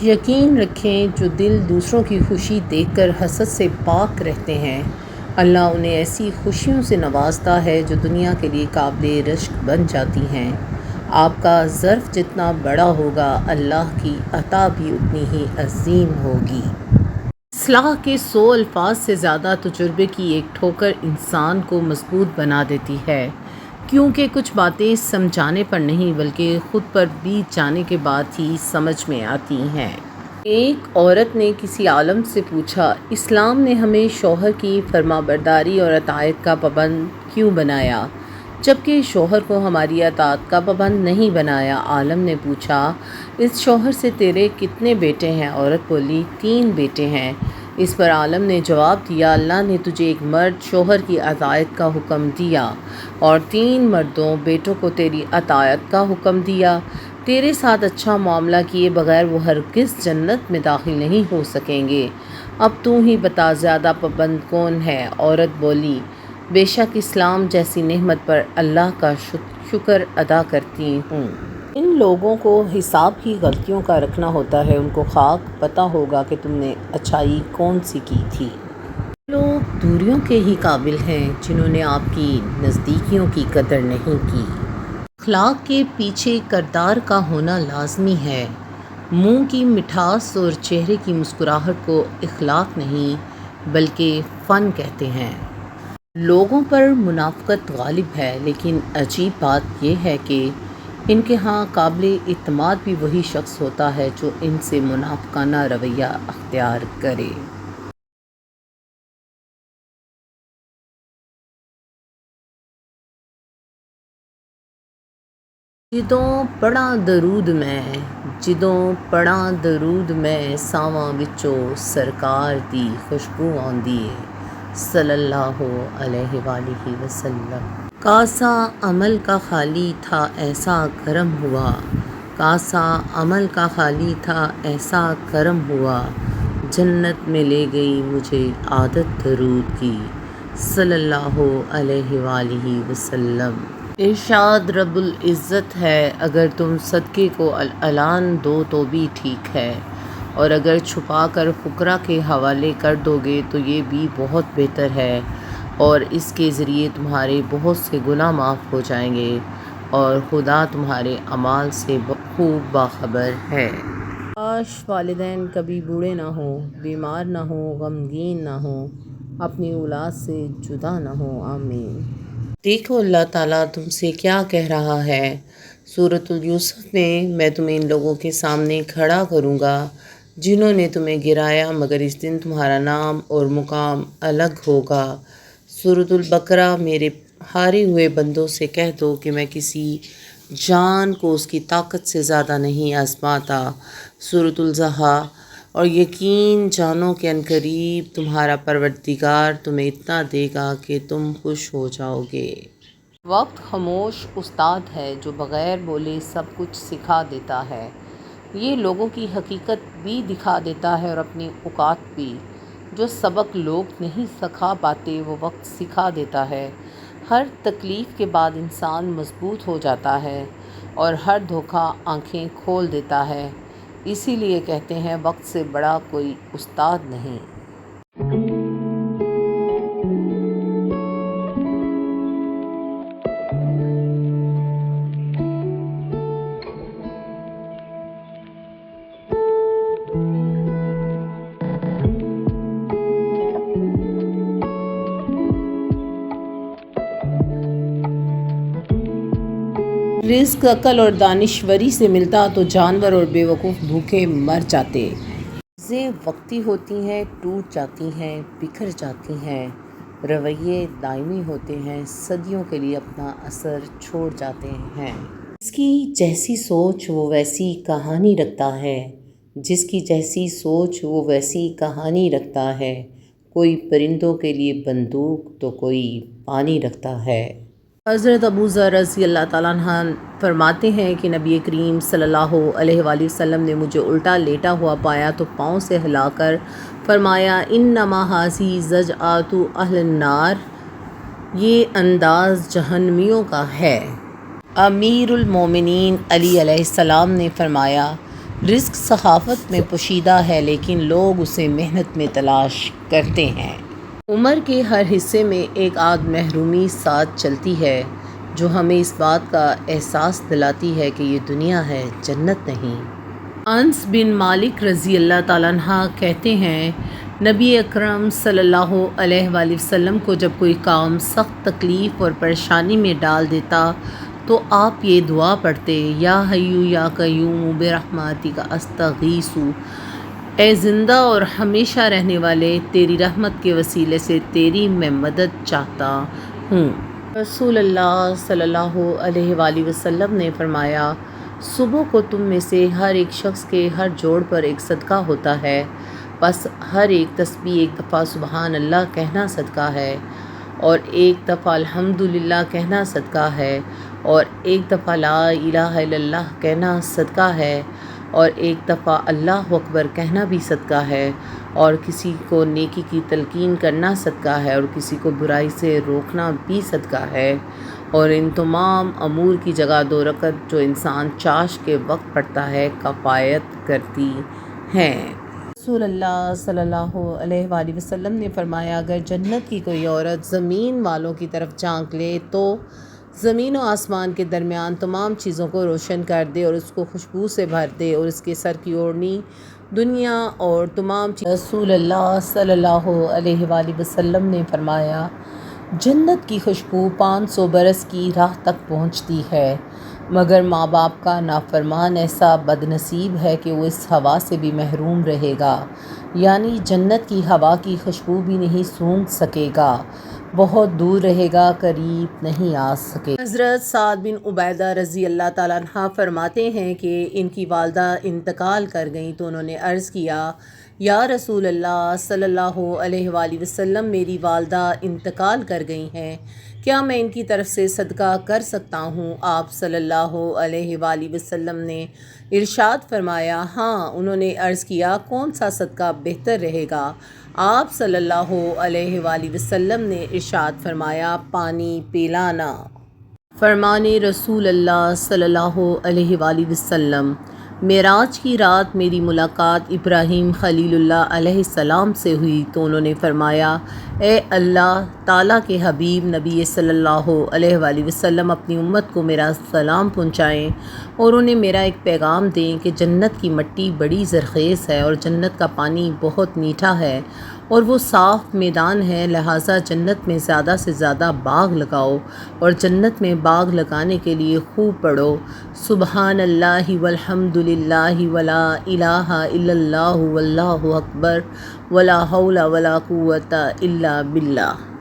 یقین رکھیں جو دل دوسروں کی خوشی دیکھ کر حسد سے پاک رہتے ہیں، اللہ انہیں ایسی خوشیوں سے نوازتا ہے جو دنیا کے لیے قابل رشک بن جاتی ہیں۔ آپ کا ظرف جتنا بڑا ہوگا، اللہ کی عطا بھی اتنی ہی عظیم ہوگی۔ اصلاح کے 100 الفاظ سے زیادہ تجربے کی ایک ٹھوکر انسان کو مضبوط بنا دیتی ہے، کیونکہ کچھ باتیں سمجھانے پر نہیں بلکہ خود پر بیت جانے کے بعد ہی سمجھ میں آتی ہیں۔ ایک عورت نے کسی عالم سے پوچھا، اسلام نے ہمیں شوہر کی فرمانبرداری اور اطاعت کا پابند کیوں بنایا، جبکہ شوہر کو ہماری اطاعت کا پابند نہیں بنایا؟ عالم نے پوچھا، اس شوہر سے تیرے کتنے بیٹے ہیں؟ عورت بولی، 3 بیٹے ہیں۔ اس پر عالم نے جواب دیا، اللہ نے تجھے ایک مرد شوہر کی اطاعت کا حکم دیا اور 3 مردوں بیٹوں کو تیری اطاعت کا حکم دیا۔ تیرے ساتھ اچھا معاملہ کیے بغیر وہ ہرگز جنت میں داخل نہیں ہو سکیں گے۔ اب تو ہی بتا زیادہ پابند کون ہے؟ عورت بولی، بے شک اسلام جیسی نعمت پر اللہ کا شکر ادا کرتی ہوں۔ ان لوگوں کو حساب کی غلطیوں کا رکھنا ہوتا ہے، ان کو خاک پتہ ہوگا کہ تم نے اچھائی کون سی کی تھی۔ لوگ دوریوں کے ہی قابل ہیں جنہوں نے آپ کی نزدیکیوں کی قدر نہیں کی۔ اخلاق کے پیچھے کردار کا ہونا لازمی ہے۔ منہ کی مٹھاس اور چہرے کی مسکراہٹ کو اخلاق نہیں بلکہ فن کہتے ہیں۔ لوگوں پر منافقت غالب ہے، لیکن عجیب بات یہ ہے کہ ان کے ہاں قابل اعتماد بھی وہی شخص ہوتا ہے جو ان سے منافقانہ رویہ اختیار کرے۔ جدوں پڑھاں درود میں ساواں وچوں سرکار دی خوشبو آندی ہے صلی اللہ علیہ وآلہ وسلم۔ کاسا عمل کا خالی تھا ایسا کرم ہوا، کاسا عمل کا خالی تھا ایسا کرم ہوا، جنت میں لے گئی مجھے عادت درود کی صلی اللہ علیہ وآلہ وسلم۔ ارشاد رب العزت ہے، اگر تم صدقے کو اعلان دو تو بھی ٹھیک ہے، اور اگر چھپا کر فقراء کے حوالے کر دو گے تو یہ بھی بہت بہتر ہے، اور اس کے ذریعے تمہارے بہت سے گناہ معاف ہو جائیں گے، اور خدا تمہارے اعمال سے خوب باخبر ہے۔ کاش والدین کبھی بوڑھے نہ ہوں، بیمار نہ ہوں، غمگین نہ ہوں، اپنی اولاد سے جدا نہ ہوں، آمین۔ دیکھو اللہ تعالیٰ تم سے کیا کہہ رہا ہے۔ سورۃ یوسف میں تمہیں ان لوگوں کے سامنے کھڑا کروں گا جنہوں نے تمہیں گرایا، مگر اس دن تمہارا نام اور مقام الگ ہوگا۔ سورۃ البقرہ، میرے ہارے ہوئے بندوں سے کہہ دو کہ میں کسی جان کو اس کی طاقت سے زیادہ نہیں آزماتا۔ سورۃ الضحیٰ، اور یقین جانو کہ عنقریب تمہارا پروردگار تمہیں اتنا دے گا کہ تم خوش ہو جاؤ گے۔ وقت خاموش استاد ہے جو بغیر بولے سب کچھ سکھا دیتا ہے۔ یہ لوگوں کی حقیقت بھی دکھا دیتا ہے اور اپنی اوقات بھی۔ جو سبق لوگ نہیں سکھا پاتے وہ وقت سکھا دیتا ہے۔ ہر تکلیف کے بعد انسان مضبوط ہو جاتا ہے، اور ہر دھوکہ آنکھیں کھول دیتا ہے۔ اسی لیے کہتے ہیں وقت سے بڑا کوئی استاد نہیں۔ رزق عقل اور دانشوری سے ملتا تو جانور اور بیوقوف بھوکے مر جاتے۔ چیزیں وقتی ہوتی ہیں، ٹوٹ جاتی ہیں، بکھر جاتی ہیں، رویے دائمی ہوتے ہیں، صدیوں کے لیے اپنا اثر چھوڑ جاتے ہیں۔ جس کی جیسی سوچ وہ ویسی کہانی رکھتا ہے، جس کی جیسی سوچ وہ ویسی کہانی رکھتا ہے، کوئی پرندوں کے لیے بندوق تو کوئی پانی رکھتا ہے۔ حضرت ابو ذر رضی اللہ تعالیٰ عنہ فرماتے ہیں کہ نبی کریم صلی اللہ علیہ وآلہ وسلم نے مجھے الٹا لیٹا ہوا پایا تو پاؤں سے ہلا کر فرمایا، انما ھذہ ضجعۃ اہل النار، یہ انداز جہنمیوں کا ہے۔ امیر المومنین علی علیہ السلام نے فرمایا، رزق صحافت میں پوشیدہ ہے لیکن لوگ اسے محنت میں تلاش کرتے ہیں۔ عمر کے ہر حصے میں ایک آدھ محرومی ساتھ چلتی ہے جو ہمیں اس بات کا احساس دلاتی ہے کہ یہ دنیا ہے، جنت نہیں۔ انس بن مالک رضی اللہ تعالیٰ عنہ کہتے ہیں، نبی اکرم صلی اللہ علیہ وآلہ وسلم کو جب کوئی کام سخت تکلیف اور پریشانی میں ڈال دیتا تو آپ یہ دعا پڑھتے، یا حیو یا قیوم برحمتک استغیث، اے زندہ اور ہمیشہ رہنے والے، تیری رحمت کے وسیلے سے تیری میں مدد چاہتا ہوں۔ رسول اللہ صلی اللہ علیہ وآلہ وسلم نے فرمایا، صبح کو تم میں سے ہر ایک شخص کے ہر جوڑ پر ایک صدقہ ہوتا ہے، بس ہر ایک تسبیح ایک دفعہ سبحان اللہ کہنا صدقہ ہے، اور ایک دفعہ الحمدللہ کہنا صدقہ ہے، اور ایک دفعہ لا الہ الا اللہ کہنا صدقہ ہے، اور ایک دفعہ اللہ اکبر کہنا بھی صدقہ ہے، اور کسی کو نیکی کی تلقین کرنا صدقہ ہے، اور کسی کو برائی سے روکنا بھی صدقہ ہے، اور ان تمام امور کی جگہ 2 رکعت جو انسان چاش کے وقت پڑھتا ہے کفایت کرتی ہیں۔ رسول اللہ صلی اللہ علیہ وآلہ وسلم نے فرمایا، اگر جنت کی کوئی عورت زمین والوں کی طرف جھانک لے تو زمین و آسمان کے درمیان تمام چیزوں کو روشن کر دے اور اس کو خوشبو سے بھر دے اور اس کے سر کی اوڑھنی دنیا اور تمام چیزیں۔ رسول اللہ صلی اللہ علیہ وآلہ وسلم نے فرمایا، جنت کی خوشبو 500 برس کی راہ تک پہنچتی ہے، مگر ماں باپ کا نافرمان ایسا بد نصیب ہے کہ وہ اس ہوا سے بھی محروم رہے گا، یعنی جنت کی ہوا کی خوشبو بھی نہیں سونگھ سکے گا، بہت دور رہے گا، قریب نہیں آ سکے۔ حضرت سعد بن عبیدہ رضی اللہ تعالیٰ عنہ فرماتے ہیں کہ ان کی والدہ انتقال کر گئیں تو انہوں نے عرض کیا، یا رسول اللہ صلی اللہ علیہ وآلہ وسلم، میری والدہ انتقال کر گئی ہیں، کیا میں ان کی طرف سے صدقہ کر سکتا ہوں؟ آپ صلی اللہ علیہ وآلہ وسلم نے ارشاد فرمایا، ہاں۔ انہوں نے عرض کیا، کون سا صدقہ بہتر رہے گا؟ آپ صلی اللہ علیہ وآلہ وسلم نے ارشاد فرمایا، پانی پلانا۔ فرمان رسول اللہ صلی اللہ علیہ وآلہ وسلم، معراج کی رات میری ملاقات ابراہیم خلیل اللہ علیہ السلام سے ہوئی تو انہوں نے فرمایا، اے اللہ تعالیٰ کے حبیب نبی صلی اللہ علیہ وآلہ وسلم، اپنی امت کو میرا سلام پہنچائیں اور انہیں میرا ایک پیغام دیں کہ جنت کی مٹی بڑی زرخیز ہے اور جنت کا پانی بہت میٹھا ہے اور وہ صاف میدان ہے، لہٰذا جنت میں زیادہ سے زیادہ باغ لگاؤ، اور جنت میں باغ لگانے کے لیے خوب پڑھو، سبحان اللہ والحمد للہ ولا الہ الا اللہ واللہ اکبر ولا حول ولا قوۃ الا باللہ۔